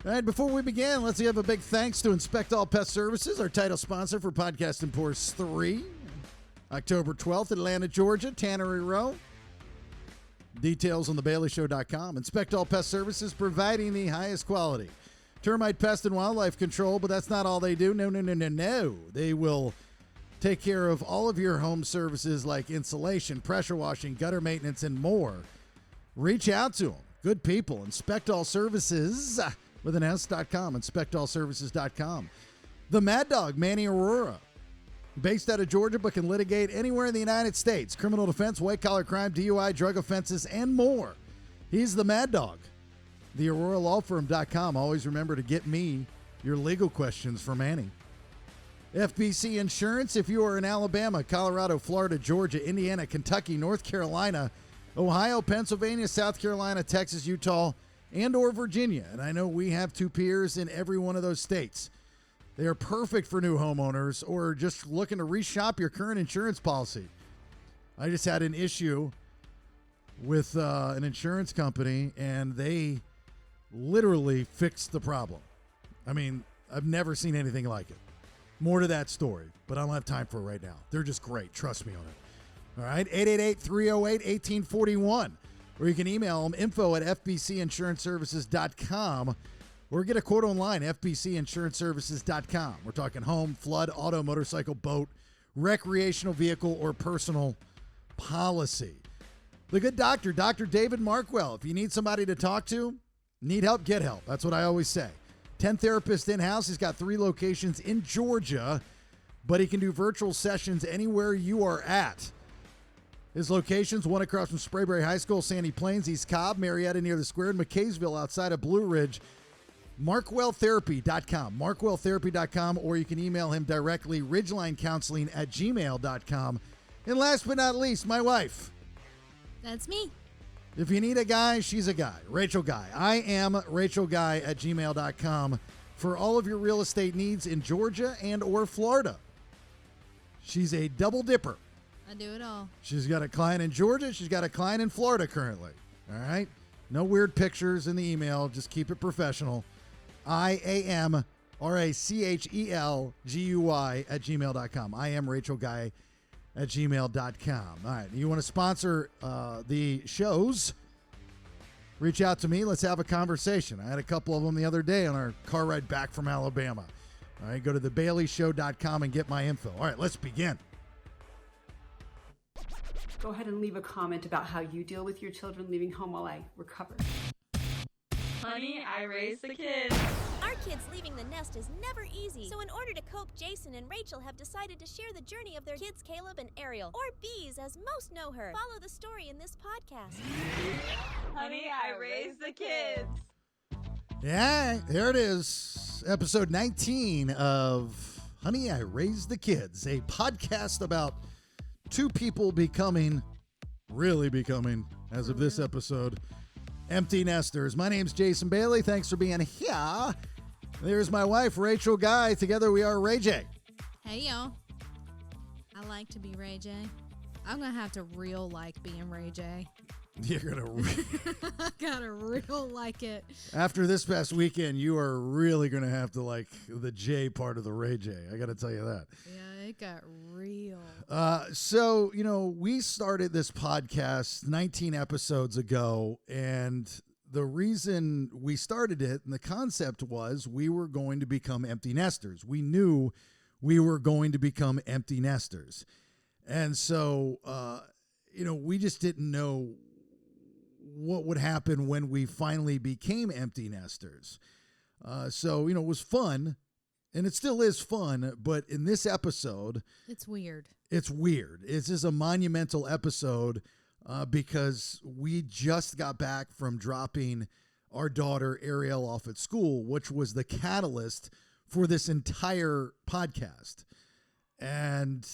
All right, before we begin, let's give a big thanks to Inspect All Pest Services, our title sponsor for Podcast Imports 3. October 12th, Atlanta, Georgia, Tannery Row. Details on thebaileyshow.com. Inspect All Pest Services, providing the highest quality termite, pest, and wildlife control, but that's not all they do. No. They will take care of all of your home services like insulation, pressure washing, gutter maintenance, and more. Reach out to them. Good people. Inspect All Services with an S.com. InspectAllServices.com. The Mad Dog, Manny Aurora. Based out of Georgia, but can litigate anywhere in the United States. Criminal defense, white-collar crime, DUI, drug offenses, and more. He's the Mad Dog. The AuroraLawFirm.com. Always remember to get me your legal questions for Manny. FBC Insurance, if you are in Alabama, Colorado, Florida, Georgia, Indiana, Kentucky, North Carolina, Ohio, Pennsylvania, South Carolina, Texas, Utah, and or Virginia. And I know we have two peers in every one of those states. They are perfect for new homeowners or just looking to reshop your current insurance policy. I just had an issue with an insurance company, and they literally fixed the problem. I mean, I've never seen anything like it. More to that story, but I don't have time for it right now. They're just great. Trust me on it. All right, 888-308-1841. Or you can email them, info@fbcinsuranceservices.com. Or get a quote online, fbcinsuranceservices.com. We're talking home, flood, auto, motorcycle, boat, recreational vehicle, or personal policy. The good doctor, Dr. David Markwell. If you need somebody to talk to, need help, get help. That's what I always say. 10 therapists in-house. He's got 3 locations in Georgia, but he can do virtual sessions anywhere you are at. His locations, one across from Sprayberry High School, Sandy Plains, East Cobb, Marietta near the Square, and McKaysville outside of Blue Ridge. MarkwellTherapy.com, MarkwellTherapy.com, or you can email him directly, ridgelinecounseling@gmail.com. And last but not least, my wife. That's me. If you need a guy, she's a guy. RaeJae Guy. I am RaeJaeGuy@gmail.com for all of your real estate needs in Georgia and or Florida. She's a double dipper. I do it all. She's got a client in Georgia. She's got a client in Florida currently. All right? No weird pictures in the email. Just keep it professional. IamRaChelGuy@gmail.com. I am RaeJaeGuy@gmail.com. All right. You want to sponsor the shows? Reach out to me. Let's have a conversation. I had a couple of them the other day on our car ride back from Alabama. All right. Go to thebaileyshow.com and get my info. All right. Let's begin. Go ahead and leave a comment about how you deal with your children leaving home while I recover. Honey, I raised the kids. Our kids leaving the nest is never easy. So in order to cope, Jason and Rachel have decided to share the journey of their kids, Caleb and Ariel, or Beez as most know her. Follow the story in this podcast. Honey, I raised the kids. Yeah, there it is. Episode 19 of Honey, I Raised the Kids, a podcast about two people really becoming, as of this episode, empty nesters. My name's Jason Bailey. Thanks for being here. There's my wife, RaeJae Guy. Together we are RaeJae. Hey, y'all. I like to be RaeJae. I'm going to have to real like being RaeJae. You're going to... I got to real like it. After this past weekend, you are really going to have to like the J part of the RaeJae. I got to tell you that. Yeah, it got real. So, we started this podcast 19 episodes ago, and the reason we started it and the concept was we were going to become empty nesters. We knew we were going to become empty nesters. And so, we just didn't know what would happen when we finally became empty nesters. So, it was fun, and it still is fun, but in this episode... It's weird. It's weird. This is a monumental episode because we just got back from dropping our daughter Ariel off at school, which was the catalyst for this entire podcast. And...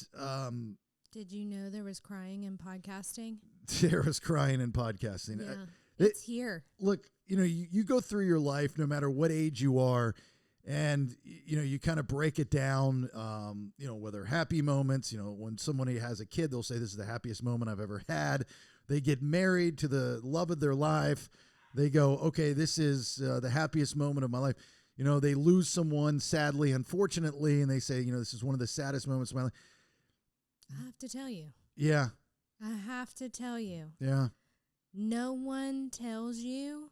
did you know there was crying in podcasting? There was crying in podcasting. Yeah, it's here. Look, you go through your life, no matter what age you are, and, you kind of break it down, whether happy moments, when somebody has a kid, they'll say, this is the happiest moment I've ever had. They get married to the love of their life. they go, okay, this is the happiest moment of my life. You know, they lose someone sadly, unfortunately, and they say, you know, this is one of the saddest moments of my life. I have to tell you. Yeah. I have to tell you. Yeah. No one tells you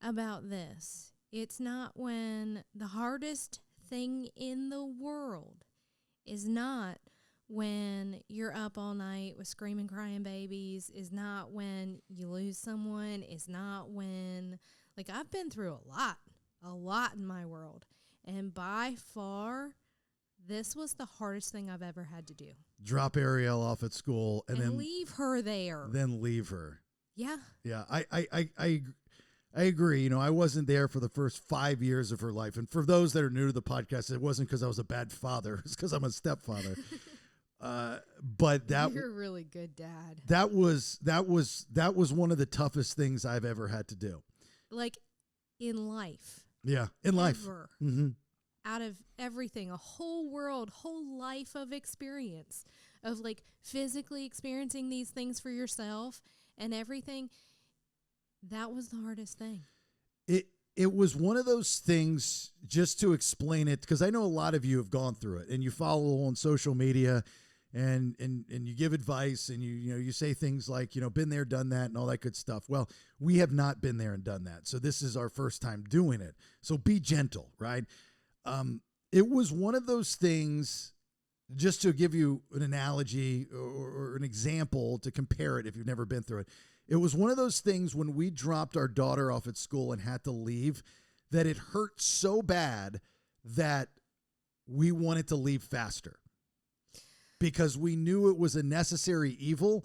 about this. It's not when the hardest thing in the world is not when you're up all night with screaming, crying babies, is not when you lose someone, is not when, like, I've been through a lot in my world. And by far, this was the hardest thing I've ever had to do. Drop Ariel off at school and then leave her there. Then leave her. Yeah. Yeah. I agree. You know, I wasn't there for the first 5 years of her life. And for those that are new to the podcast, it wasn't because I was a bad father. It's because I'm a stepfather. But you're a really good dad. That was one of the toughest things I've ever had to do. Like in life. Yeah, in life. Mm-hmm. Out of everything, a whole world, whole life of experience of like physically experiencing these things for yourself and everything. That was the hardest thing. It was one of those things, just to explain it, because I know a lot of you have gone through it and you follow on social media and you give advice and you say things like, you know, been there, done that and all that good stuff. Well, we have not been there and done that. So this is our first time doing it. So be gentle, right? It was one of those things, just to give you an analogy or an example to compare it if you've never been through it. It was one of those things when we dropped our daughter off at school and had to leave that it hurt so bad that we wanted to leave faster because we knew it was a necessary evil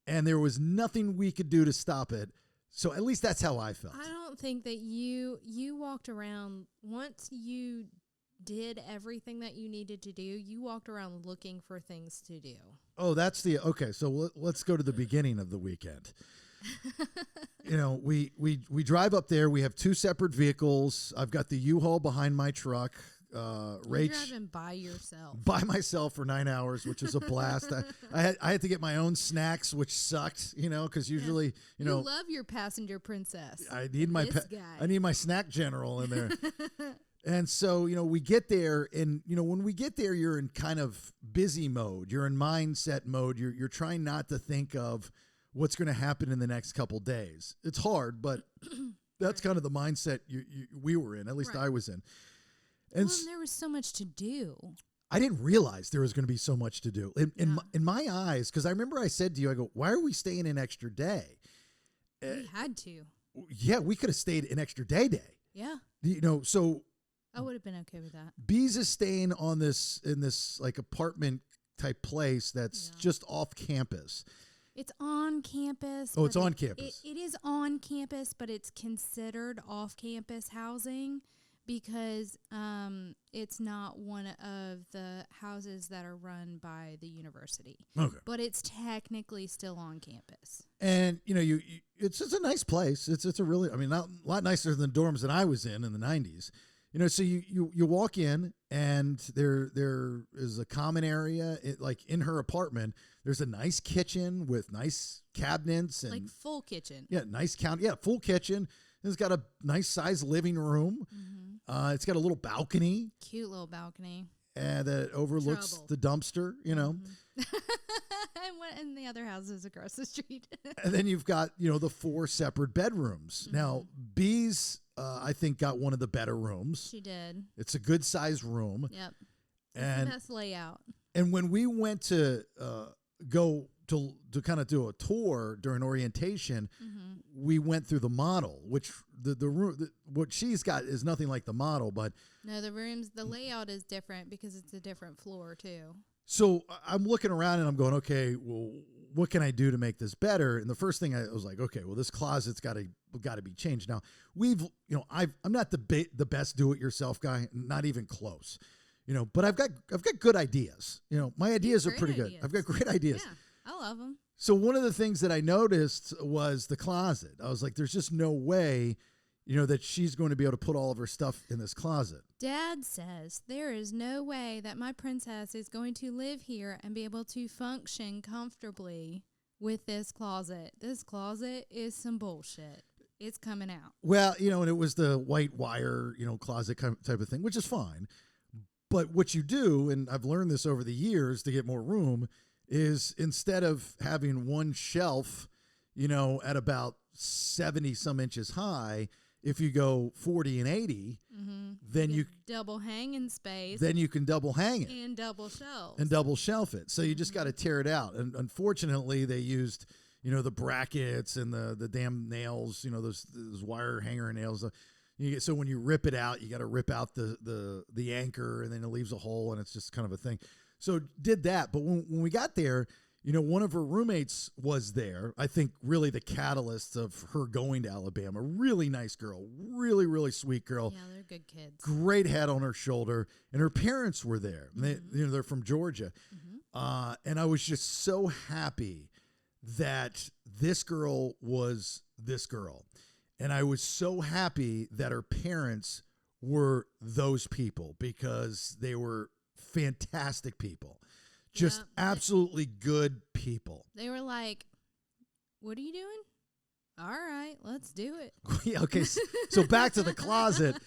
and there was nothing we could do to stop it. So at least that's how I felt. I don't think that you walked around, once you did everything that you needed to do, you walked around looking for things to do. Oh, okay. So let's go to the beginning of the weekend. You know, we drive up there. We have two separate vehicles. I've got the U-Haul behind my truck. You're driving by yourself. By myself for 9 hours, which is a blast. I had to get my own snacks, which sucked, you know, because usually, you know, love your passenger princess. I need my snack general in there. And so, you know, we get there and, you know, when we get there, you're in kind of busy mode. You're in mindset mode. You're trying not to think of what's going to happen in the next couple days. It's hard, but that's kind of the mindset we were in, at least I was in. And there was so much to do. I didn't realize there was going to be so much to do. In my eyes, because I remember I said to you, I go, why are we staying an extra day? We had to. Yeah, we could have stayed an extra day. Yeah. You know, so I would have been okay with that. Beez is staying in this like apartment type place that's just off campus. It's on campus. Oh, it's on campus. It is on campus, but it's considered off campus housing because it's not one of the houses that are run by the university. Okay. But it's technically still on campus. And, you know, it's a nice place. It's a really, I mean, not a lot nicer than the dorms that I was in the 90s. You know, so you walk in and there is a common area, like in her apartment. There's a nice kitchen with nice cabinets and like full kitchen. Yeah, nice full kitchen. It's got a nice sized living room. Mm-hmm. It's got a little balcony. Cute little balcony. And that overlooks the dumpster, you know. Mm-hmm. and the other houses across the street. And then you've got, you know, the 4 separate bedrooms. Mm-hmm. Now, Beez, I think, got one of the better rooms. She did. It's a good sized room. Yep. And the best layout. And when we went to go to kind of do a tour during orientation, mm-hmm. we went through the model, which the room, what she's got is nothing like the model, but no, the layout is different because it's a different floor too. So I'm looking around and I'm going, okay, well, what can I do to make this better? And the first thing I was like, okay, well, this closet's got to be changed. Now I'm not the best do-it-yourself guy, not even close, you know, but I've got good ideas. You know, my ideas are pretty good. I've got great ideas. Yeah, I love them. So one of the things that I noticed was the closet. I was like, there's just no way, you know, that she's going to be able to put all of her stuff in this closet. Dad says there is no way that my princess is going to live here and be able to function comfortably with this closet. This closet is some bullshit. it's coming out. Well, and it was the white wire, closet type of thing, which is fine. But what you do, and I've learned this over the years to get more room, is instead of having one shelf, at about 70 some inches high, if you go 40 and 80, then you double hanging space. Then you can double hang it. And double shelf. And double shelf it. So you just got to tear it out. And unfortunately, they used, the brackets and the damn nails, those wire hanger nails. So when you rip it out, you got to rip out the anchor, and then it leaves a hole, and it's just kind of a thing. So did that. But when we got there, one of her roommates was there. I think really the catalyst of her going to Alabama. Really nice girl. Really, really sweet girl. Yeah, they're good kids. Great head on her shoulder. And her parents were there. And they're from Georgia. And I was just so happy that this girl was this girl. And I was so happy that her parents were those people, because they were fantastic people. Just absolutely good people. They were like, what are you doing? All right, let's do it. Yeah, okay, so back to the closet.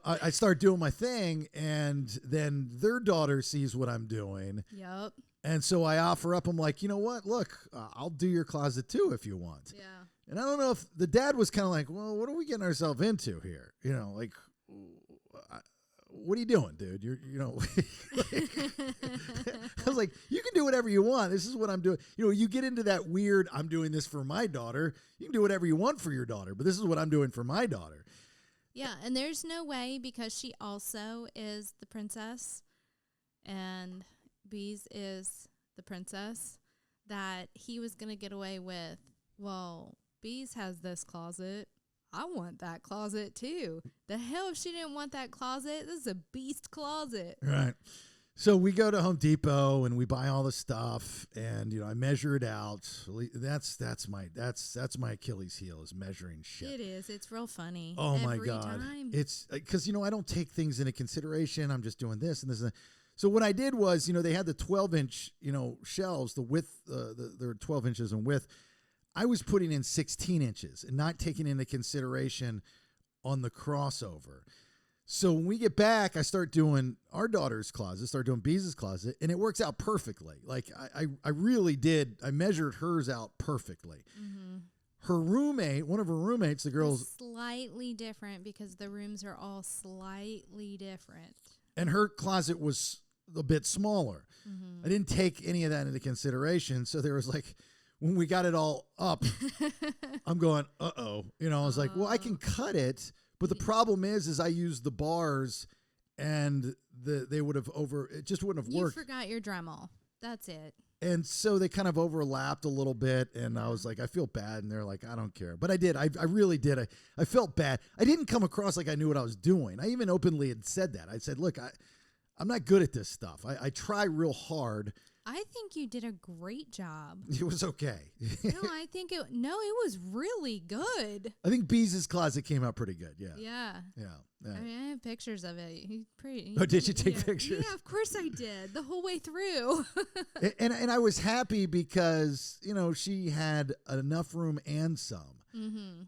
I start doing my thing, and then their daughter sees what I'm doing. Yep. And so I offer up, I'm like, you know what? Look, I'll do your closet too if you want. Yeah. And I don't know if the dad was kind of like, well, what are we getting ourselves into here? Like, what are you doing, dude? I was like, you can do whatever you want. This is what I'm doing. You get into that weird, I'm doing this for my daughter. You can do whatever you want for your daughter, but this is what I'm doing for my daughter. Yeah, and there's no way, because she also is the princess and Beez is the princess, that he was going to get away with, well, Beez has this closet. I want that closet too. The hell if she didn't want that closet? This is a beast closet. Right. So we go to Home Depot and we buy all the stuff, and I measure it out. That's my Achilles heel, is measuring shit. It is. It's real funny. Oh every my God. time. It's because I don't take things into consideration. I'm just doing this and this and that. So what I did was, they had the 12-inch, shelves, the width, they're 12 inches in width. I was putting in 16 inches and not taking into consideration on the crossover. So when we get back, I start doing our daughter's closet, start doing Beez's closet, and it works out perfectly. Like I really did. I measured hers out perfectly. Mm-hmm. Her roommate, one of her roommates, the girls, slightly different, because the rooms are all slightly different. And her closet was a bit smaller. Mm-hmm. I didn't take any of that into consideration. So there was like, when we got it all up, I'm going, uh-oh. I was like, well, I can cut it, but the problem is I used the bars, and they would have it just wouldn't have worked. You forgot your Dremel. That's it. And so they kind of overlapped a little bit, and I was like, I feel bad. And they're like, I don't care. But I did. I really did. I felt bad. I didn't come across like I knew what I was doing. I even openly had said that. I said, look, I'm not good at this stuff. I try real hard. I think you did a great job. It was okay. I think it was really good. I think Beez's closet came out pretty good. Yeah. Yeah. Yeah. I mean, I have pictures of it. He's pretty. Oh, did you take pictures? Yeah, of course I did. The whole way through. and I was happy because, she had enough room and some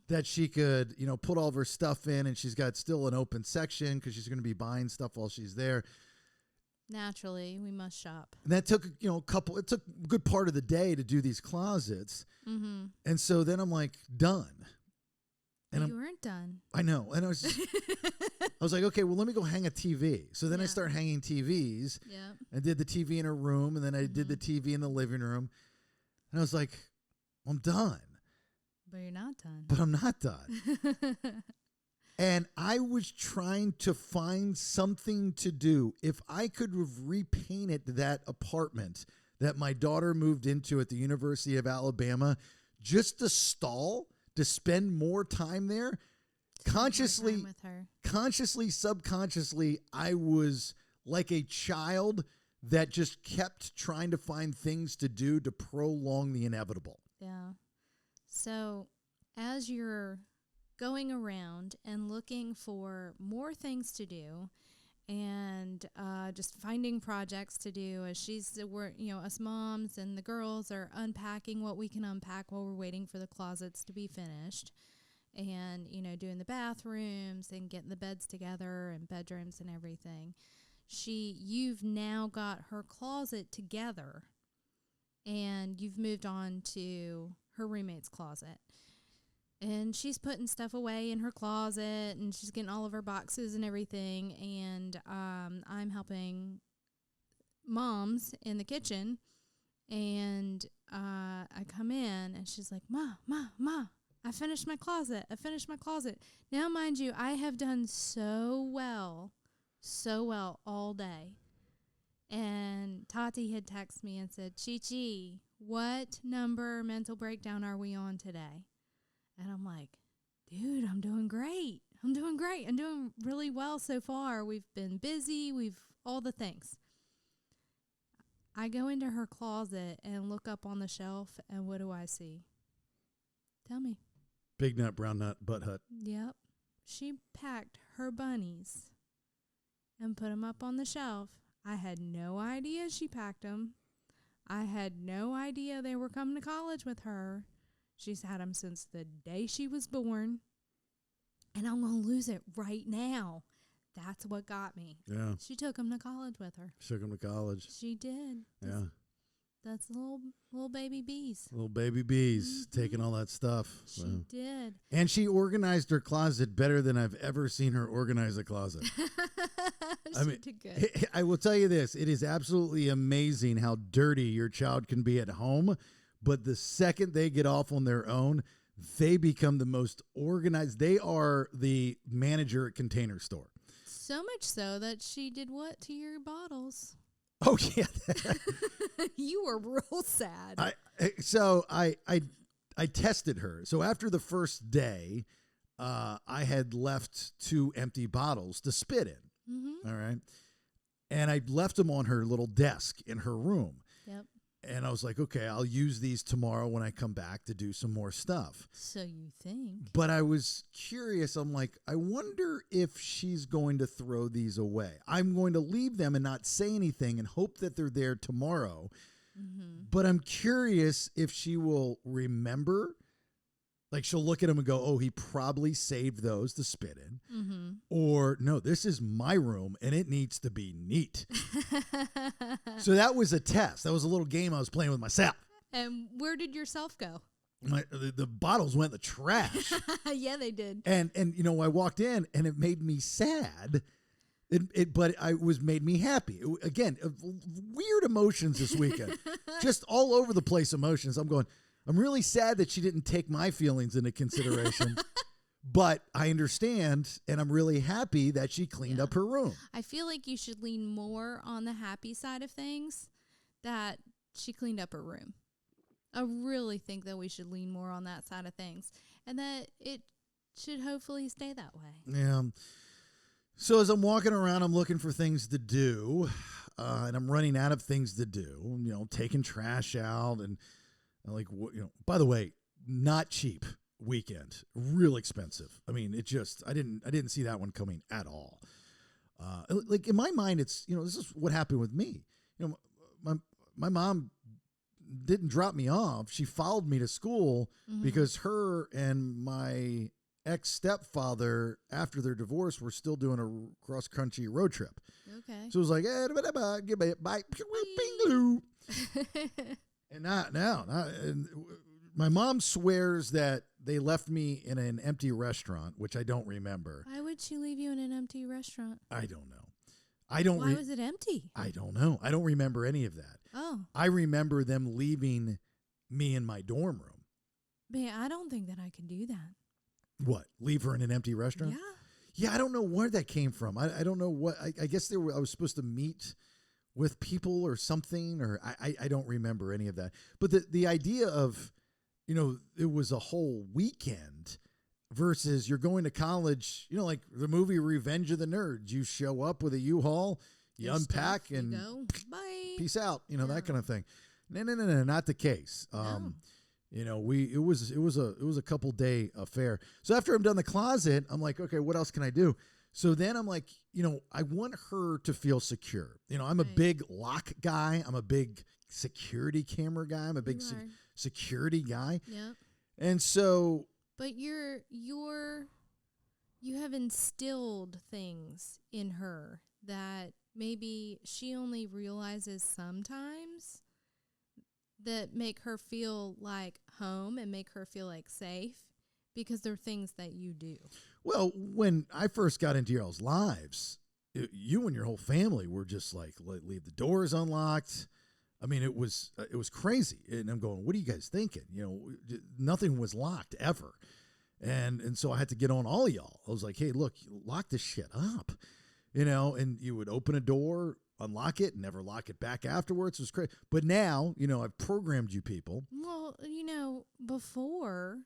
that she could, put all of her stuff in, and she's got still an open section because she's going to be buying stuff while she's there. Naturally, we must shop. And that took, it took a good part of the day to do these closets. Mm-hmm. And so then I'm like, done. And you weren't done. I know. And I was like, okay, well, let me go hang a TV. So then I start hanging TVs. Yeah. I did the TV in her room, and then I did the TV in the living room. And I was like, I'm done. But you're not done. But I'm not done. And I was trying to find something to do. If I could have repainted that apartment that my daughter moved into at the University of Alabama, just to stall, to spend more time there, consciously, subconsciously, I was like a child that just kept trying to find things to do to prolong the inevitable. Yeah. So as you're going around and looking for more things to do, and just finding projects to do, as us moms and the girls are unpacking what we can unpack while we're waiting for the closets to be finished, and, doing the bathrooms and getting the beds together and bedrooms and everything. You've now got her closet together, and you've moved on to her roommate's closet. And she's putting stuff away in her closet, and she's getting all of her boxes and everything. And I'm helping moms in the kitchen. And I come in, and she's like, Ma, I finished my closet. Now, mind you, I have done so well all day. And Tati had texted me and said, Chi, what number mental breakdown are we on today? And I'm like, dude, I'm doing great. I'm doing really well so far. We've been busy. We've all the things. I go into her closet and look up on the shelf, and what do I see? Tell me. Big nut, brown nut, butt hut. Yep. She packed her bunnies and put them up on the shelf. I had no idea she packed them. I had no idea they were coming to college with her. She's had them since the day she was born. And I'm going to lose it right now. That's what got me. Yeah. She took them to college with her. Took him to college. She did. Yeah. That's little baby Beez. Little baby Beez taking all that stuff. She did. And she organized her closet better than I've ever seen her organize a closet. She did good. I will tell you this. It is absolutely amazing how dirty your child can be at home. But the second they get off on their own, they become the most organized. They are the manager at Container Store. So much so that she did what to your bottles? Oh, yeah. You were real sad. I tested her. So after the first day, I had left 2 empty bottles to spit in. Mm-hmm. All right. And I left them on her little desk in her room. Yep. And I was like, okay, I'll use these tomorrow when I come back to do some more stuff. So you think. But I was curious. I'm like, I wonder if she's going to throw these away. I'm going to leave them and not say anything and hope that they're there tomorrow. Mm-hmm. But I'm curious if she will remember. Like, she'll look at them and go, oh, he probably saved those to spit in. Mm-hmm. Or, no, this is my room, and it needs to be neat. So that was a test. That was a little game I was playing with myself. And where did yourself go? The bottles went in the trash. Yeah, they did. And I walked in, and it made me sad. But it made me happy. Again, weird emotions this weekend. Just all over the place emotions. I'm really sad that she didn't take my feelings into consideration, but I understand, and I'm really happy that she cleaned up her room. I feel like you should lean more on the happy side of things, that she cleaned up her room. I really think that we should lean more on that side of things, and that it should hopefully stay that way. Yeah. So as I'm walking around, I'm looking for things to do, and I'm running out of things to do, taking trash out and by the way, not cheap weekend, real expensive. I mean, I didn't see that one coming at all. Like in my mind, it's, this is what happened with me. My mom didn't drop me off. She followed me to school because her and my ex-stepfather, after their divorce, were still doing a cross-country road trip. Okay. So it was like, bye. And and my mom swears that they left me in an empty restaurant, which I don't remember. Why would she leave you in an empty restaurant? I don't know. Why was it empty? I don't know. I don't remember any of that. Oh. I remember them leaving me in my dorm room. Man, I don't think that I can do that. What? Leave her in an empty restaurant? Yeah. Yeah, I don't know where that came from. I don't know what. I guess I was supposed to meet with people or something, or I don't remember any of that. But the idea of, it was a whole weekend versus you're going to college, like the movie Revenge of the Nerds. You show up with a U-Haul, you unpack, stuff, and you go, bye. Peace out, that kind of thing. No, not the case. It was a couple day affair. So after I'm done the closet, I'm like, okay, what else can I do? So then I'm like, I want her to feel secure. I'm a big lock guy. I'm a big security camera guy. I'm a big security guy. Yep. And so But you have instilled things in her that maybe she only realizes sometimes that make her feel like home and make her feel like safe because they're things that you do. Well, when I first got into y'all's lives, you and your whole family were just like, leave the doors unlocked. I mean, it was crazy. And I'm going, what are you guys thinking? You know, nothing was locked ever. And so I had to get on all of y'all. I was like, hey, look, lock this shit up, you know, and you would open a door, unlock it, never lock it back afterwards. It was crazy. But now, you know, I've programmed you people. Well, you know, before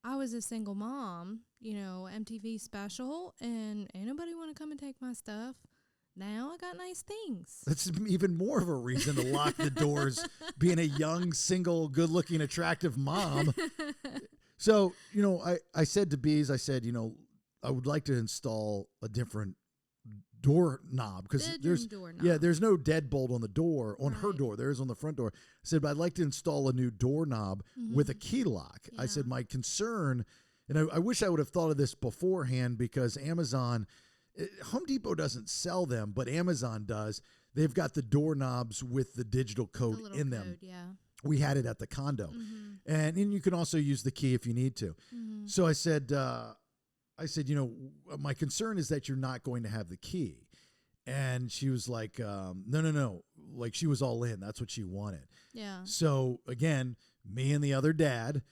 I was a single mom, you know, MTV special, and ain't nobody want to come and take my stuff. Now I got nice things. That's even more of a reason to lock the doors, being a young, single, good-looking, attractive mom. So, you know, I said to Beez, I said, you know, I would like to install a different door knob because there's no deadbolt on the door, on her door. There is on the front door. I said, but I'd like to install a new doorknob with a key lock. Yeah. I said, my concern, and I wish I would have thought of this beforehand because Amazon, Home Depot doesn't sell them, but Amazon does. They've got the doorknobs with the digital code in them. Yeah. We had it at the condo. And you can also use the key if you need to. So I said, you know, my concern is that you're not going to have the key. And she was like, no. Like she was all in. That's what she wanted. Yeah. So again, me and the other dad,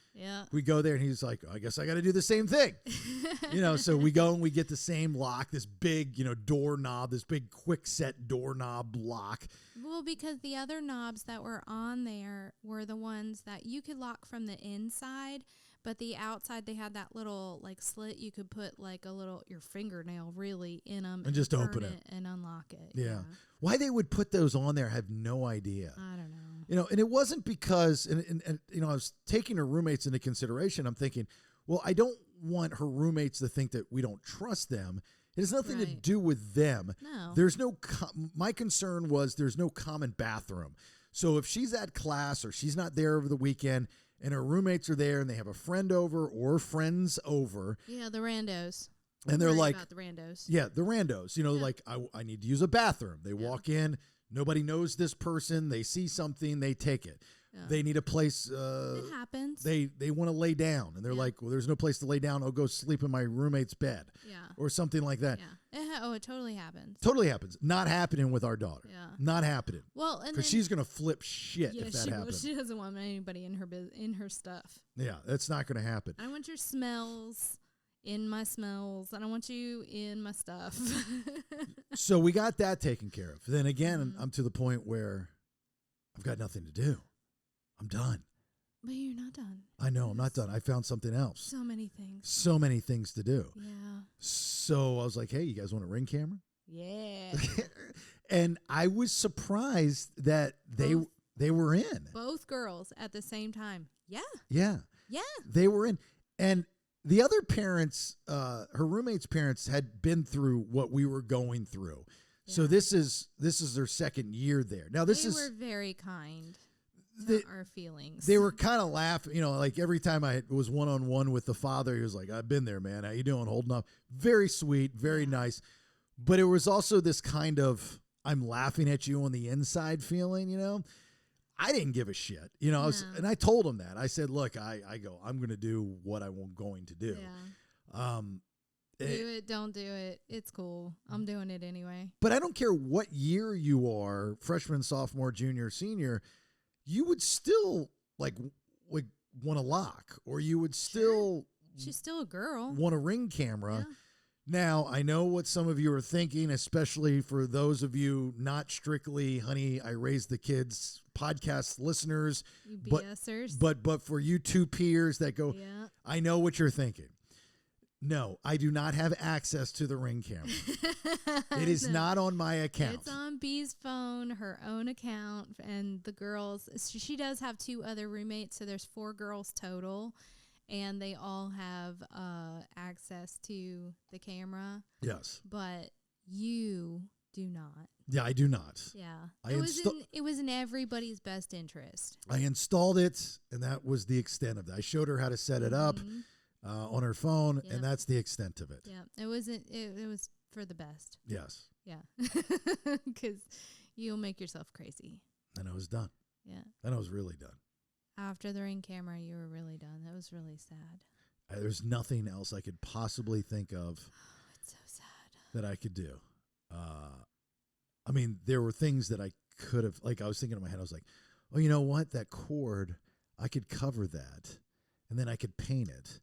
we go there and he's like, I guess I got to do the same thing. You know, so we go and we get the same lock, this big, you know, doorknob, this big quick set doorknob lock. Well, because the other knobs that were on there were the ones that you could lock from the inside, but the outside they had that little like slit you could put like your fingernail really in them and just open it and unlock it. Yeah. Why they would put those on there, I have no idea. I don't know. You know, and it wasn't because, and you know, I was taking her roommates into consideration. I'm thinking, well, I don't want her roommates to think that we don't trust them. It has nothing to do with them. No. There's no, my concern was there's no common bathroom. So if she's at class or she's not there over the weekend and her roommates are there and they have a friend over or friends over. Yeah, the randos. And they're like, about the randos. Yeah, the randos, you know, like I need to use a bathroom. They walk in, nobody knows this person. They see something, they take it. Yeah. They need a place. It happens. They want to lay down, and they're like, well, there's no place to lay down. I'll go sleep in my roommate's bed. Yeah. Or something like that. Yeah. It totally happens. Totally happens. Not happening with our daughter. Yeah. Not happening. Well, because she's gonna flip shit if that happens. She doesn't want anybody in her stuff. Yeah, that's not gonna happen. I want your smells in my smells. I don't want you in my stuff. So we got that taken care of. Then again, I'm to the point where I've got nothing to do. I'm done. But you're not done. I know, I'm not done. I found something else. So many things. So many things to do. Yeah. So I was like, hey, you guys want a Ring camera? Yeah. And I was surprised that they were in. Both girls at the same time. Yeah. Yeah. Yeah. They were in. And the other parents, her roommate's parents, had been through what we were going through. Yeah. So this is their second year there. Now they were very kind. Our feelings. They were kind of laughing, you know, like every time I was one-on-one with the father, he was like, I've been there, man. How you doing? Holding up. Very sweet, very nice. But it was also this kind of, I'm laughing at you on the inside feeling, you know. I didn't give a shit, you know. And I told him that. I said, look, I'm going to do what I'm going to do. Yeah. Do it, don't do it. It's cool. I'm doing it anyway. But I don't care what year you are, freshman, sophomore, junior, senior, you would still like want a lock, or you would still. She's still a girl. Want a Ring camera. Yeah. Now, I know what some of you are thinking, especially for those of you not strictly Honey, I Raised the Kids podcast listeners. You BSers. But for you two peers that go, I know what you're thinking. No, I do not have access to the Ring camera. It is not on my account. It's on Bee's phone, her own account, and the girls. She does have 2 other roommates, so there's 4 girls total, and they all have access to the camera. Yes. But you do not. Yeah, I do not. Yeah. It was in everybody's best interest. I installed it, and that was the extent of it. I showed her how to set it up. on her phone, Yep. and that's the extent of it. Yeah, it wasn't. It was for the best. Yes. Yeah, because you'll make yourself crazy. And I was done. Yeah. And I was really done. After the Ring camera, you were really done. That was really sad. There's nothing else I could possibly think of It's so sad. that I could do. I mean, there were things that I could have, like, I was thinking in my head, I was like, oh, you know what? That cord, I could cover that, and then I could paint it.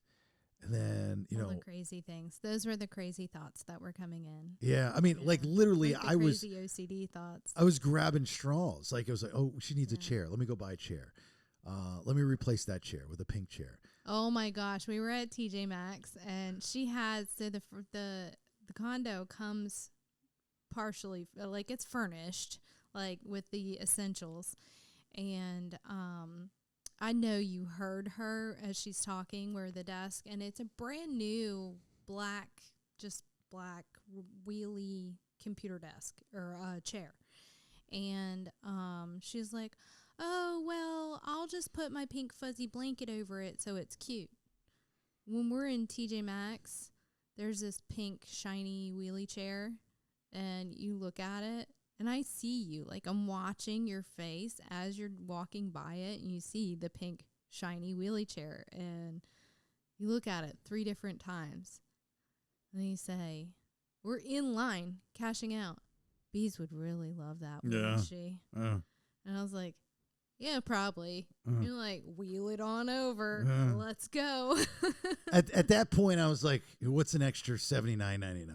And then, All the crazy things. Those were the crazy thoughts that were coming in. yeah, I mean, like, literally, Like the I was crazy OCD thoughts. I was grabbing straws. Like, I was like, oh, she needs a chair. Let me go buy a chair. Let me replace that chair with a pink chair. Oh my gosh, we were at TJ Maxx, and she had the condo comes partially, like, it's furnished, like, with the essentials, and I know you heard her as she's talking where the desk, and it's a brand new black wheelie computer desk or chair, and she's like, oh, well, I'll just put my pink fuzzy blanket over it so it's cute. When we're in TJ Maxx, there's this pink shiny wheelie chair, and you look at it, and I see you. Like, I'm watching your face as you're walking by it, and you see the pink shiny wheelie chair, and you look at it 3 different times. And then you say, we're in line cashing out. Beez would really love that, wouldn't she? And I was like, yeah, probably. You're like, wheel it on over. Let's go. At that point, I was like, what's an extra $79.99?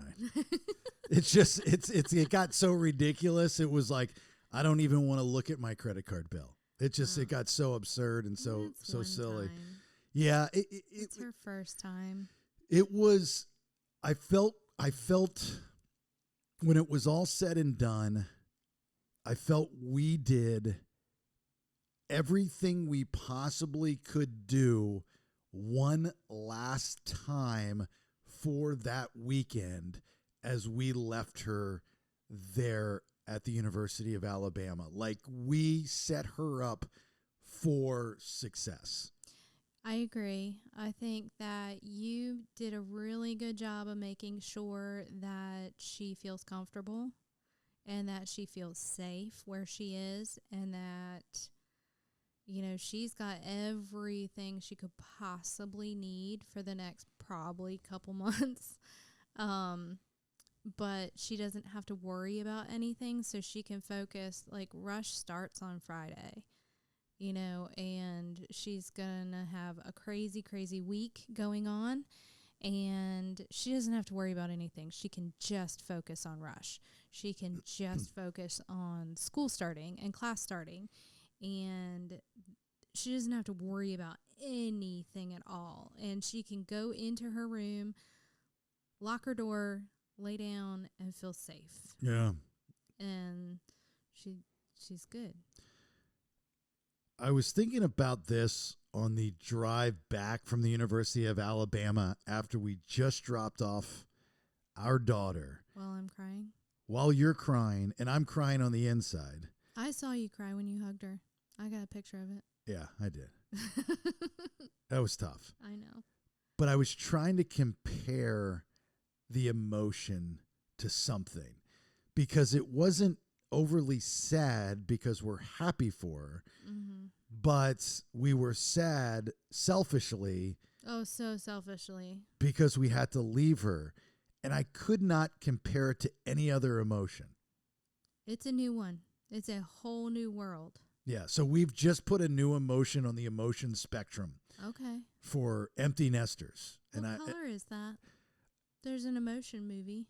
It's just, it got so ridiculous. It was like, I don't even want to look at my credit card bill. It just, it got so absurd and so silly. Time. Yeah. It's her first time. It was, I felt when it was all said and done, I felt we did everything we possibly could do one last time for that weekend as we left her there at the University of Alabama. Like, we set her up for success. I agree. I think that you did a really good job of making sure that she feels comfortable and that she feels safe where she is, and that, you know, she's got everything she could possibly need for the next probably couple months. But she doesn't have to worry about anything, so she can focus. Like, Rush starts on Friday, you know, and she's going to have a crazy, crazy week going on, and she doesn't have to worry about anything. She can just focus on Rush. She can just focus on school starting and class starting, and she doesn't have to worry about anything at all. And she can go into her room, lock her door, lay down, and feel safe. Yeah. And she's good. I was thinking about this on the drive back from the University of Alabama after we just dropped off our daughter. While I'm crying. While you're crying, and I'm crying on the inside. I saw you cry when you hugged her. I got a picture of it. Yeah, I did. That was tough. I know. But I was trying to compare the emotion to something, because it wasn't overly sad because we're happy for her, but we were sad selfishly. Oh, so selfishly. Because we had to leave her, and I could not compare it to any other emotion. It's a new one. It's a whole new world. Yeah, so we've just put a new emotion on the emotion spectrum. Okay. For empty nesters. What color is that? There's an emotion movie.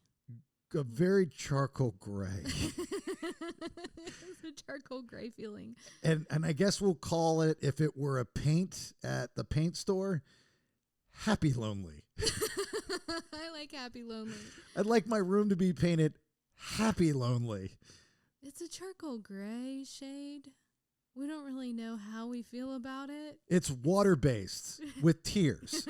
A very charcoal gray. It's a charcoal gray feeling. And I guess we'll call it, if it were a paint at the paint store, happy lonely. I like happy lonely. I'd like my room to be painted happy lonely. It's a charcoal gray shade. We don't really know how we feel about it. It's water-based with tears.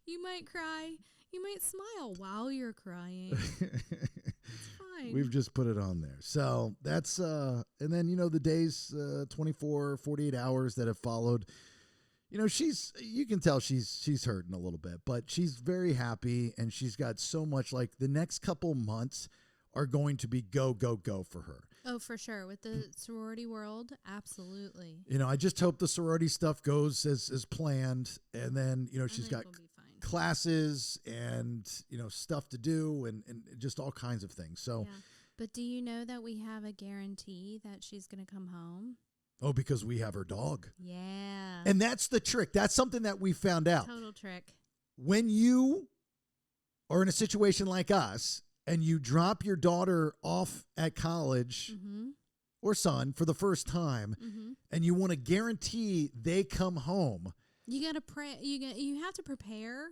You might cry. You might smile while you're crying. It's fine. We've just put it on there. So that's, and then, you know, the days, 24, 48 hours that have followed, you know, you can tell she's hurting a little bit, but she's very happy, and she's got so much, like, the next couple months are going to be go, go, go for her. Oh, for sure. With the sorority world, absolutely. You know, I just hope the sorority stuff goes as planned, and then, you know, she's got We'll be fine. classes and, you know, stuff to do and just all kinds of things. So, Yeah. But do you know that we have a guarantee that she's going to come home? oh, because we have her dog. Yeah. And that's the trick. That's something that we found out. Total trick. When you are in a situation like us and you drop your daughter off at college Mm-hmm. or son for the first time, Mm-hmm. and you want to guarantee they come home You got to pray. You have to prepare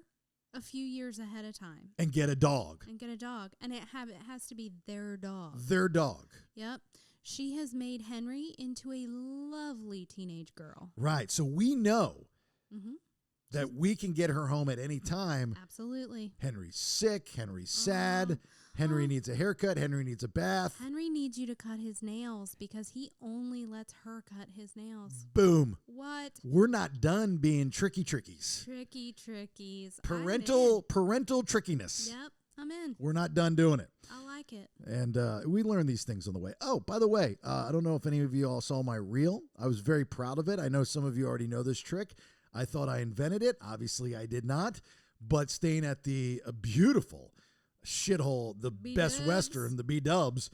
a few years ahead of time and get a dog, and get a dog, and it has to be their dog. their dog. Yep. She has made Henry into a lovely teenage girl. Right. So we know Mm-hmm. that we can get her home at any time. Absolutely. Henry's sick. Henry's sad. Henry needs a haircut. Henry needs a bath. Henry needs you to cut his nails because he only lets her cut his nails. Boom. What? We're not done being trickies. Tricky trickies. Parental trickiness. Yep, I'm in. We're not done doing it. I like it. And we learn these things on the way. Oh, by the way, I don't know if any of you all saw my reel. I was very proud of it. I know some of you already know this trick. I thought I invented it. Obviously, I did not. But staying at the beautiful shithole, the Best B-dubs. Western, the B-dubs,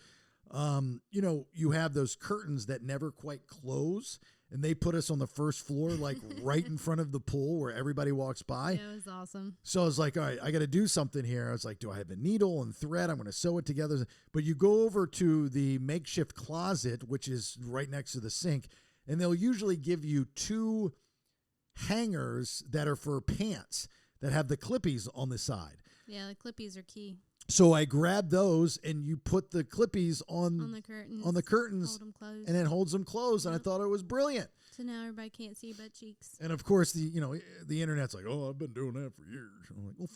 you know, you have those curtains that never quite close. And they put us on the first floor, like right in front of the pool where everybody walks by. Yeah, it was awesome. So I was like, all right, I got to do something here. I was like, do I have a needle and thread? I'm going to sew it together. But you go over to the makeshift closet, which is right next to the sink, and they'll usually give you 2 hangers that are for pants that have the clippies on the side. Yeah, the clippies are key. So I grabbed those, and you put the clippies On the curtains. curtains, Hold them closed. and it holds them closed. And I Yep. thought it was brilliant. So now everybody can't see butt cheeks. And of course, the internet's like, oh, I've been doing that for years. I'm like, well,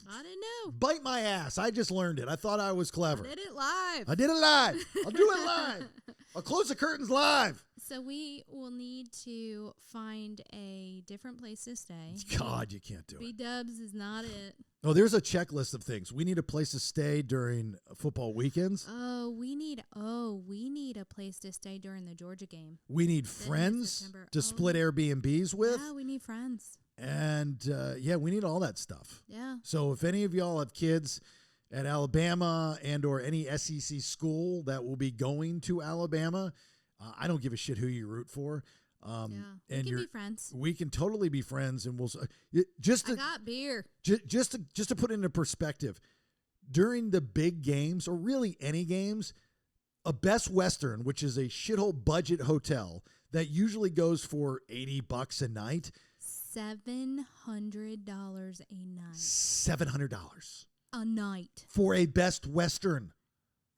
I didn't know. bite my ass. I just learned it. I thought I was clever. I did it live. I did it live. I'll do it live. I'll close the curtains live. So we will need to find a different place to stay. God, you can't do it. B-dubs is not it. Oh, there's a checklist of things. We need a place to stay during football weekends. We need a place to stay during the Georgia game. We need in friends September. to split Airbnbs with. Yeah, we need friends. And, we need all that stuff. Yeah. So if any of y'all have kids at Alabama and or any SEC school that will be going to Alabama, I don't give a shit who you root for. Yeah. We And can be friends. we can totally be friends, and we'll I just got beer. just to put it into perspective, during the big games or really any games, a Best Western, which is a shithole budget hotel that usually goes for $80 a night, $700 a night. $700 A night. for a Best Western.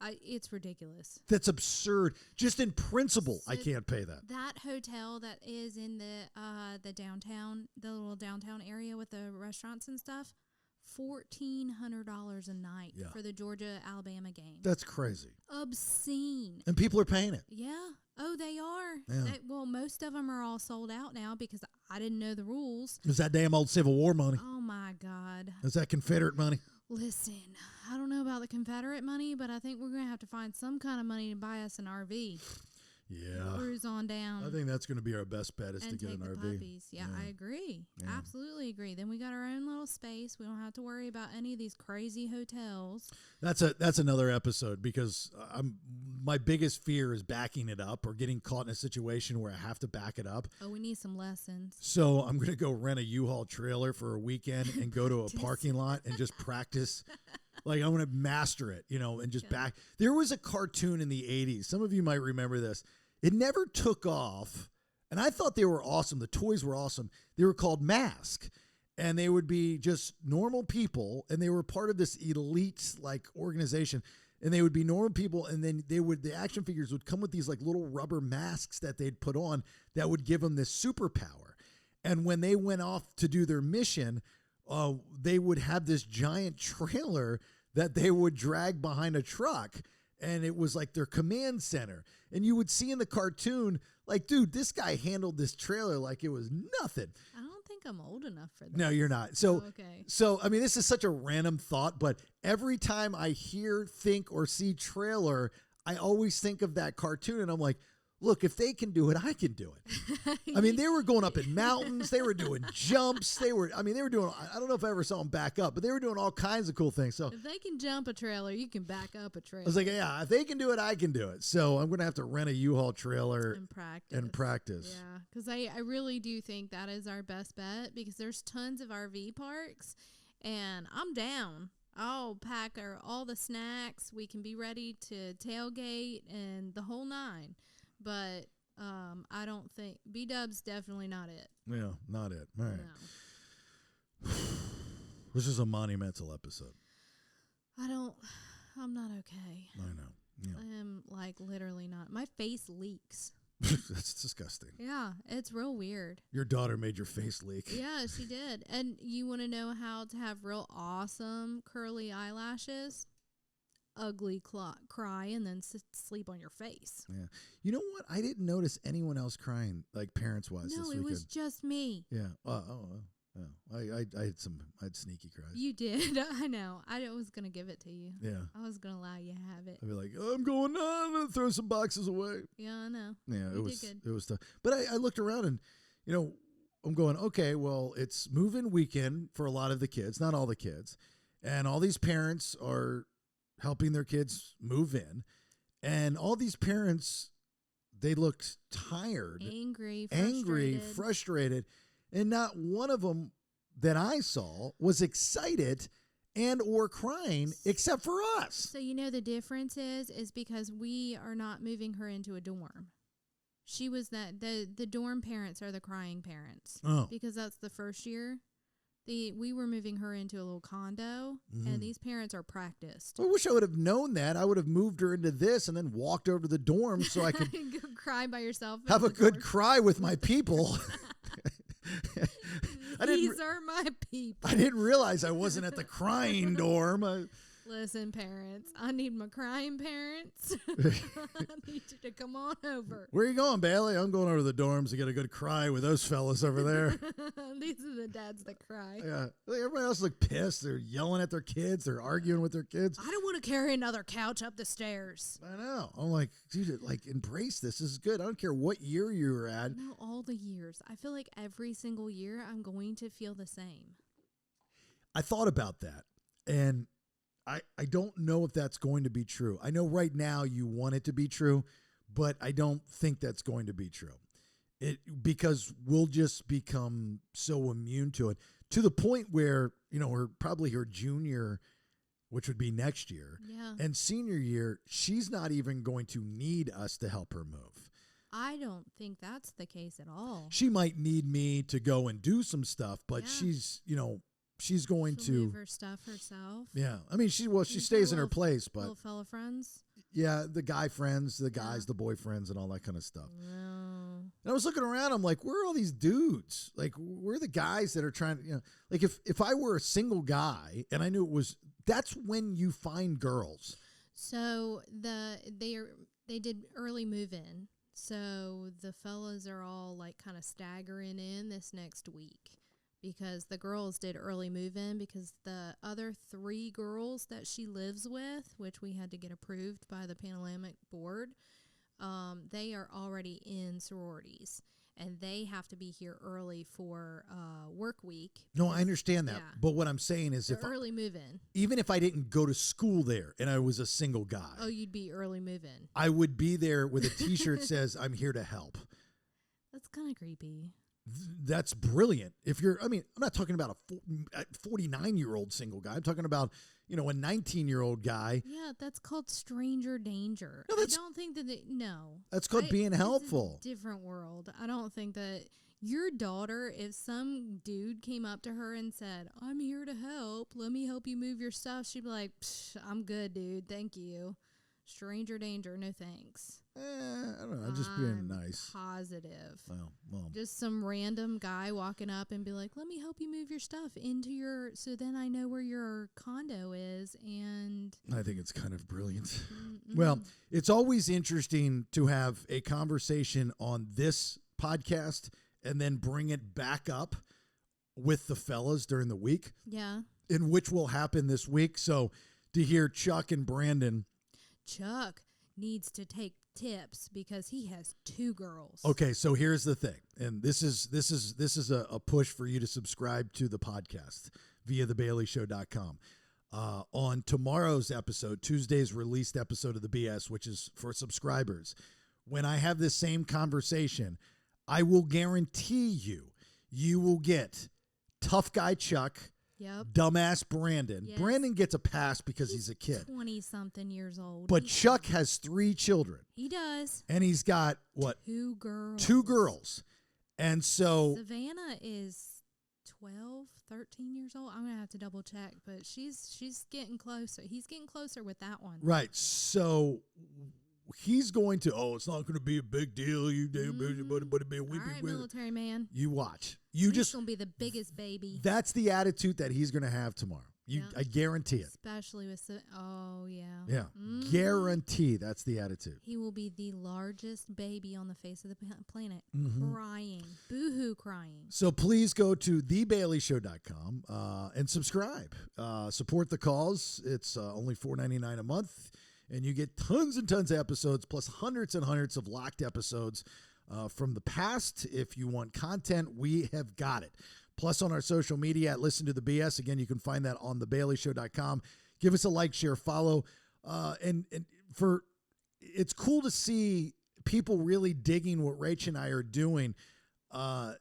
It's ridiculous. That's absurd. Just in principle, I So can't pay that. That hotel that is in the downtown, the little downtown area with the restaurants and stuff, $1,400 a night Yeah. for the Georgia-Alabama game. That's crazy. Obscene. And people are paying it. Yeah. Oh, they are. Yeah. Well, most of them are all sold out now because I didn't know the rules. It's that damn old Civil War money. Oh, my God. It's that Confederate money. Listen, I don't know about the Confederate money, but I think we're going to have to find some kind of money to buy us an RV. Yeah. Cruise on down. I think that's going to be our best bet is to and get take an the RV. puppies. Yeah, I agree. Yeah. Absolutely agree. Then we got our own little space. We don't have to worry about any of these crazy hotels. That's another episode because my biggest fear is backing it up or getting caught in a situation where I have to back it up. Oh, we need some lessons. So I'm going to go rent a U-Haul trailer for a weekend and go to a parking lot and just practice. Like, I'm going to master it, and just back. There was a cartoon in the 80s. Some of you might remember this. It never took off, and I thought they were awesome. The toys were awesome. They were called Mask, and they would be just normal people, and they were part of this elite, organization, and they would be normal people, and then the action figures would come with these, little rubber masks that they'd put on that would give them this superpower. And when they went off to do their mission, they would have this giant trailer that they would drag behind a truck. and it was like their command center. And you would see in the cartoon, like, dude, this guy handled this trailer like it was nothing. I don't think I'm old enough for that. No, you're not. So, okay. So I mean, this is such a random thought, but every time I hear, think, or see trailer, I always think of that cartoon, and I'm like, look, if they can do it, I can do it. I mean, they were going up in mountains. They were doing jumps. They were doing, I don't know if I ever saw them back up, but they were doing all kinds of cool things. So if they can jump a trailer, you can back up a trailer. I was like, yeah, if they can do it, I can do it. So I'm going to have to rent a U-Haul trailer and practice. Yeah, because I really do think that is our best bet, because there's tons of RV parks, and I'm down. I'll pack all the snacks. We can be ready to tailgate and the whole nine. But I don't think B-Dub's definitely not it. Yeah, not it. All right. No. This is a monumental episode. I'm not okay. I know. Yeah. I am like literally not. My face leaks. That's disgusting. Yeah, it's real weird. Your daughter made your face leak. Yeah, she did. And you want to know how to have real awesome curly eyelashes? Ugly cry and then sleep on your face. Yeah. You know what? I didn't notice anyone else crying, like parents-wise, this weekend. No, it was just me. Yeah. I had sneaky cries. You did. I know. I was going to give it to you. Yeah. I was going to allow you to have it. I'd be like, I'm going on. I'm going to throw some boxes away. Yeah, I know. Yeah, it was tough. But I looked around and, I'm going, okay, well, it's move-in weekend for a lot of the kids, not all the kids. And all these parents are helping their kids move in. And all these parents, they looked tired. Angry, frustrated. And not one of them that I saw was excited and or crying except for us. So the difference is because we are not moving her into a dorm. She was the dorm parents are the crying parents. Oh. Because that's the first year. We were moving her into a little condo, and these parents are practiced. I wish I would have known that. I would have moved her into this and then walked over to the dorm so I could go cry by yourself. Have a good cry with my people. These are my people. I didn't realize I wasn't at the crying dorm. Listen, parents, I need my crying parents. I need you to come on over. Where are you going, Bailey? I'm going over to the dorms to get a good cry with those fellas over there. These are the dads that cry. Yeah. Everybody else look pissed. They're yelling at their kids. They're arguing with their kids. I don't want to carry another couch up the stairs. I know. I'm like, dude, embrace this. This is good. I don't care what year you were at. No, all the years. I feel like every single year I'm going to feel the same. I thought about that, and I don't know if that's going to be true. I know right now you want it to be true, but I don't think that's going to be true. Because we'll just become so immune to it, to the point where, we're probably her junior, which would be next year, and senior year, she's not even going to need us to help her move. I don't think that's the case at all. She might need me to go and do some stuff, but she's going to move her stuff herself. Yeah. I mean, she stays in her place, but little fella friends. Yeah, the guy friends, the guys, the boyfriends, and all that kind of stuff. No. And I was looking around. I'm like, where are all these dudes? Like, where are the guys that are trying to, like if I were a single guy and I knew that's when you find girls. So they did early move in. So the fellas are all like kind of staggering in this next week. Because the girls did early move-in, because the other 3 girls that she lives with, which we had to get approved by the Panoramic Board, they are already in sororities, and they have to be here early for work week. No, I understand that. Yeah. But what I'm saying is early move-in. Even if I didn't go to school there and I was a single guy. Oh, you'd be early move-in. I would be there with a T-shirt that says, I'm here to help. That's kind of creepy. That's brilliant. I'm not talking about a 49-year-old single guy. I'm talking about, a 19-year-old guy. Yeah, that's called stranger danger. No, I don't think that that's called being helpful. It's a different world. I don't think that your daughter, if some dude came up to her and said, I'm here to help, let me help you move your stuff, she'd be like, I'm good, dude. Thank you. Stranger danger, no thanks. I don't know. I'm just being nice. Positive. Well. Just some random guy walking up and be like, let me help you move your stuff into your, so then I know where your condo is. And I think it's kind of brilliant. Well, it's always interesting to have a conversation on this podcast and then bring it back up with the fellas during the week. Yeah. In which will happen this week. So to hear Chuck and Brandon. Chuck needs to take tips because he has 2 girls. Okay, so here's the thing, and this is a push for you to subscribe to the podcast via thebaileyshow.com. On tomorrow's episode, Tuesday's released episode of the BS, which is for subscribers, when I have this same conversation, I will guarantee you will get tough guy Chuck. Yep. Dumbass Brandon. Yes. Brandon gets a pass because he's a kid. 20-something years old. But Chuck has 3 children. He does. And he's got, what? 2 girls. 2 girls. And so Savannah is 12, 13 years old. I'm going to have to double check, but she's getting closer. He's getting closer with that one. right. So he's going to, it's not going to be a big deal. You do, but it'll be a All right, military man. You watch. He's going to be the biggest baby. That's the attitude that he's going to have tomorrow. I guarantee it. Especially with yeah. Yeah. Guarantee that's the attitude. He will be the largest baby on the face of the planet. Mm-hmm. Crying. Boo-hoo crying. So please go to thebaileyshow.com and subscribe. Support the cause. It's only $4.99 a month, and you get tons and tons of episodes, plus hundreds and hundreds of locked episodes from the past. If you want content, we have got it. Plus on our social media at Listen to the BS. Again, you can find that on thebaileyshow.com. Give us a like, share, follow. And it's cool to see people really digging what Rach and I are doing,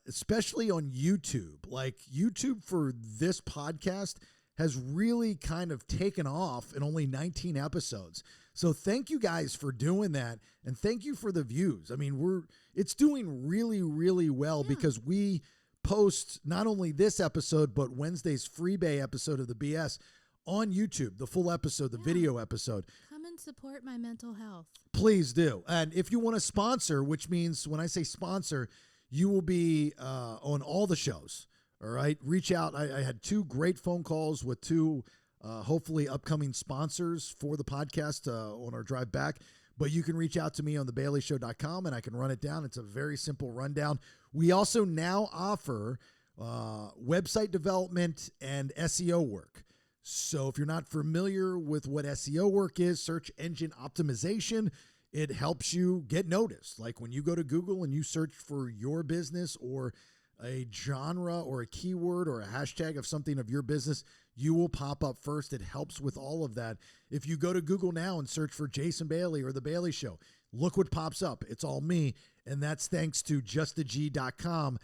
especially on YouTube. Like YouTube for this podcast has really kind of taken off in only 19 episodes. So thank you guys for doing that. And thank you for the views. I mean, it's doing really, really well because we post not only this episode, but Wednesday's Freebay episode of the BS on YouTube, the full episode, the video episode. Come and support my mental health. Please do. And if you want to sponsor, which means when I say sponsor, you will be on all the shows. All right. Reach out. I had 2 great phone calls with 2 hopefully upcoming sponsors for the podcast on our drive back. But you can reach out to me on thebaileyshow.com and I can run it down. It's a very simple rundown. We also now offer website development and SEO work. So if you're not familiar with what SEO work is, search engine optimization, it helps you get noticed. Like when you go to Google and you search for your business or a genre or a keyword or a hashtag of something of your business, you will pop up first. It helps with all of that. If you go to Google now and search for Jason Bailey or The Bailey Show, look what pops up. It's all me. And that's thanks to justag.com,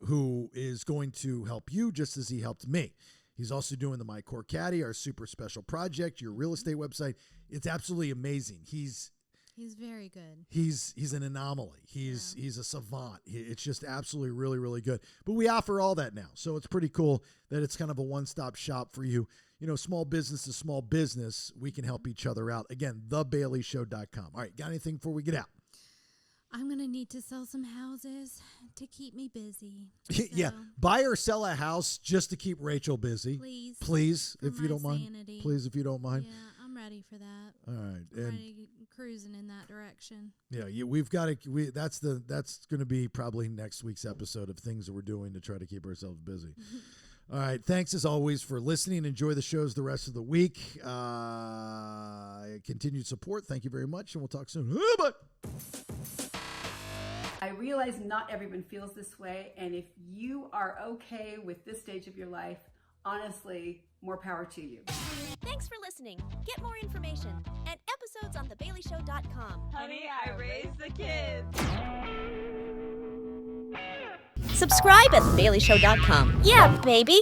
who is going to help you just as he helped me. He's also doing the My Core Caddy, our super special project, your real estate website. It's absolutely amazing. He's very good. He's an anomaly. He's a savant. It's just absolutely really, really good. But we offer all that now. So it's pretty cool that it's kind of a one-stop shop for you. You know, small business to small business. We can help each other out. Again, thebaileyshow.com. All right, got anything before we get out? I'm going to need to sell some houses to keep me busy. Yeah, buy or sell a house just to keep Rachel busy. Please, if you don't mind. Please, if you don't mind. Yeah, I'm ready for that. All right. I'm ready cruising in that direction. Yeah, we've got to. That's going to be probably next week's episode of things that we're doing to try to keep ourselves busy. All right. Thanks as always for listening. Enjoy the shows the rest of the week. Continued support. Thank you very much, and we'll talk soon. Bye. I realize not everyone feels this way, and if you are okay with this stage of your life, honestly, more power to you. Thanks for listening. Get more information and episodes on thebaileyshow.com. Honey, I raised the kids. Subscribe at thebaileyshow.com. Yeah, baby.